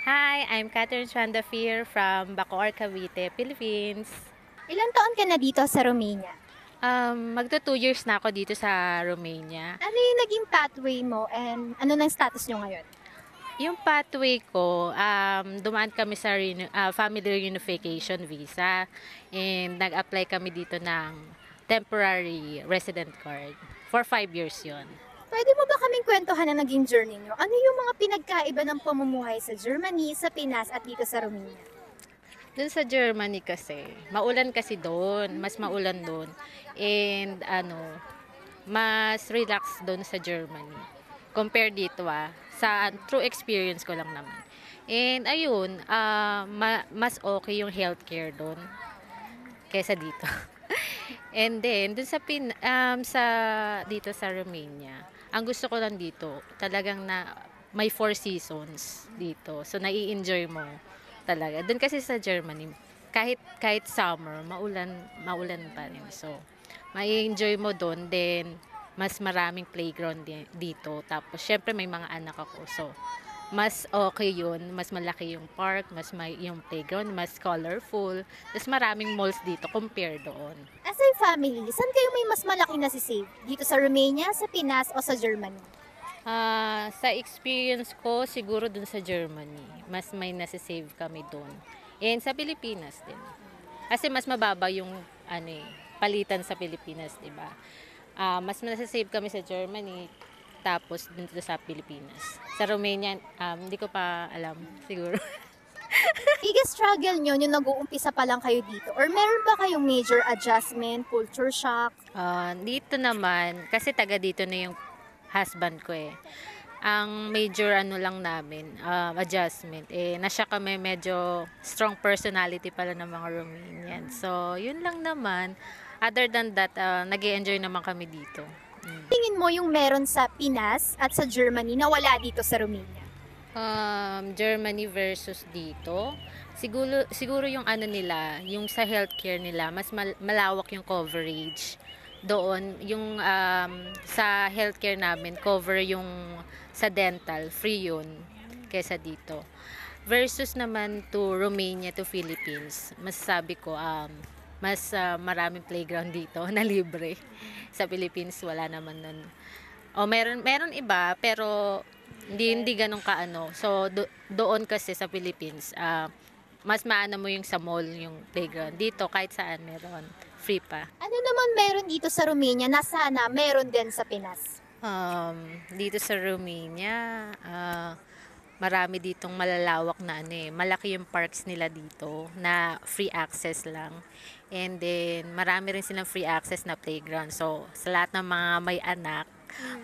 Hi, I'm Catherine Chandafir from Bacoor, Cavite, Philippines. Ilang taon ka na dito sa Romania? Magto 2 years na ako dito sa Romania. Ano yung naging pathway mo and ano na status nyo ngayon? Yung pathway ko, dumaan kami sa family reunification visa and nag-apply kami dito ng temporary resident card. For 5 years yon. Pwede mo ba kaming kwentuhan na naging journey nyo? Ano yung mga pinagkaiba ng pamumuhay sa Germany, sa Pinas at dito sa Romania? Doon sa Germany kasi, maulan kasi doon, mas maulan doon. And mas relax doon sa Germany. Compare dito sa true experience ko lang naman. And ayun, mas okay yung healthcare doon kaysa dito. And then, dun sa dito sa Romania, ang gusto ko lang dito, talagang na may 4 seasons dito. So, nai-enjoy mo talaga. Dun kasi sa Germany, kahit summer, maulan pa rin. So, mai-enjoy mo doon. Then, mas maraming playground dito. Tapos, syempre may mga anak ako. So, mas okay yun. Mas malaki yung park, mas may yung playground, mas colorful. Tapos maraming malls dito compare doon. As a family, saan kayo may mas malaki na si-save? Dito sa Romania, sa Pinas o sa Germany? Sa experience ko, siguro dun sa Germany. Mas may nasa-save kami doon. And sa Pilipinas din. Kasi mas mababa yung palitan sa Pilipinas, 'di ba? Mas nasa-save kami sa Germany tapos dito sa Pilipinas. Sa Romania, hindi ko pa alam siguro. Biggest struggle nyo yung nag-uumpisa pa lang kayo dito? Or meron ba kayong major adjustment, culture shock? Dito naman, kasi taga dito na yung husband ko eh. Ang major lang namin, adjustment, nasya kami medyo strong personality pala ng mga Romanian. So, yun lang naman. Other than that, nag-enjoy naman kami dito. Tingin mo yung meron sa Pinas at sa Germany na wala dito sa Romania? Germany versus dito, siguro yung nila, yung sa healthcare nila, mas malawak yung coverage. Doon, yung sa healthcare namin, cover yung sa dental, free yun, kaysa dito. Versus naman to Romania to Philippines, masasabi ko, mas maraming playground dito na libre. Sa Philippines, wala naman nun. O meron iba pero hindi ganun kaano. So doon kasi sa Philippines, mas maano mo yung sa mall, yung playground. Dito kahit saan meron, free pa. Ano naman meron dito sa Romania na sana meron din sa Pinas? Dito sa Romania, marami ditong malalawak na malaki yung parks nila dito na free access lang. And then marami rin silang free access na playground. So sa lahat ng mga may anak,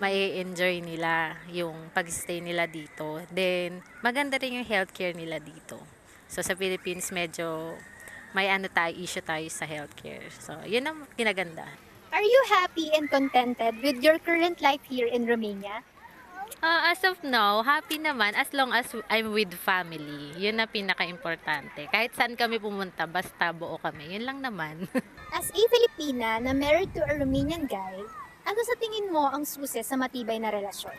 may enjoy nila yung pag-stay nila dito. Then maganda rin yung healthcare nila dito. So sa Philippines medyo may issue tayo sa healthcare. So yun ang kinaganda. Are you happy and contented with your current life here in Romania? As of now, happy naman as long as I'm with family. Yun na pinaka-importante. Kahit saan kami pumunta, basta buo kami. Yun lang naman. As a Filipina na married to a Romanian guy, ano sa tingin mo ang susi sa matibay na relasyon?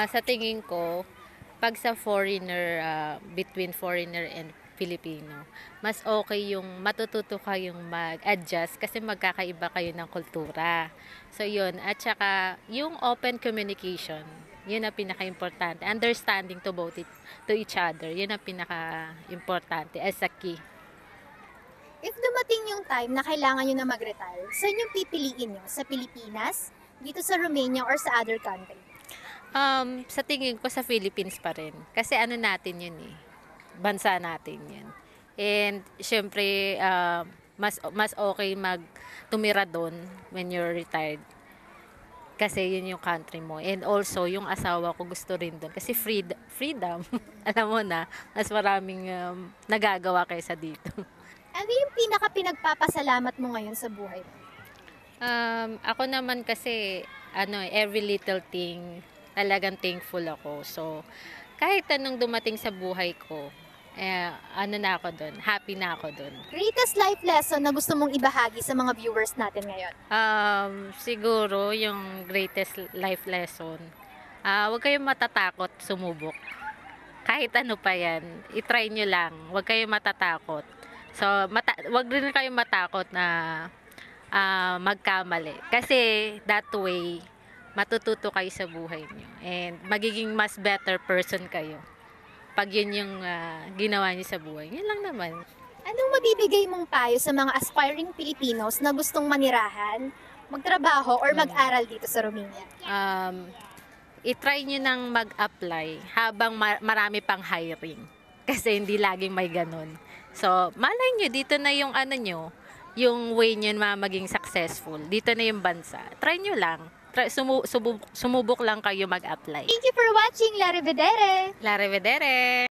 Sa tingin ko, pag sa foreigner, between foreigner and Filipino, mas okay yung matututo kayong mag-adjust kasi magkakaiba kayo ng kultura. So yun, at saka yung open communication, yun ang pinaka-importante. Understanding to each other, yun ang pinaka-importante as a key. If dumating yung time na kailangan nyo na mag-retire, saan yung pipiliin nyo? Sa Pilipinas, dito sa Romania, or sa other country? Sa tingin ko sa Philippines pa rin. Kasi natin yun eh. Bansa natin yun. And syempre, mas okay tumira doon when you're retired. Kasi yun yung country mo. And also, yung asawa ko gusto rin doon. Kasi freedom. Alam mo na, mas maraming nagagawa kaysa dito. Ano yung pinaka-pinagpapasalamat mo ngayon sa buhay mo? Ako naman kasi, every little thing, talagang thankful ako. So, kahit anong dumating sa buhay ko, na ako doon, happy na ako doon. Greatest life lesson na gusto mong ibahagi sa mga viewers natin ngayon? Siguro yung greatest life lesson, huwag kayong matatakot sumubok. kahit ano pa yan, itry nyo lang. Huwag kayong matatakot. So, wag rin kayong matakot na magkamali. Kasi that way, matututo kayo sa buhay nyo. And magiging mas better person kayo. Pag yun yung ginawa nyo sa buhay. Yun lang naman. Anong mabibigay mong payo sa mga aspiring Filipinos na gustong manirahan, magtrabaho, or mag-aral dito sa Romania? I-try nyo nang mag-apply habang marami pang hiring. Kasi hindi laging may ganun. So, malay nyo, dito na yung ano nyo, yung way nyo na maging successful. Dito na yung bansa. Try nyo lang. Sumubok lang kayo mag-apply. Thank you for watching, La Rivedere! La Revedere!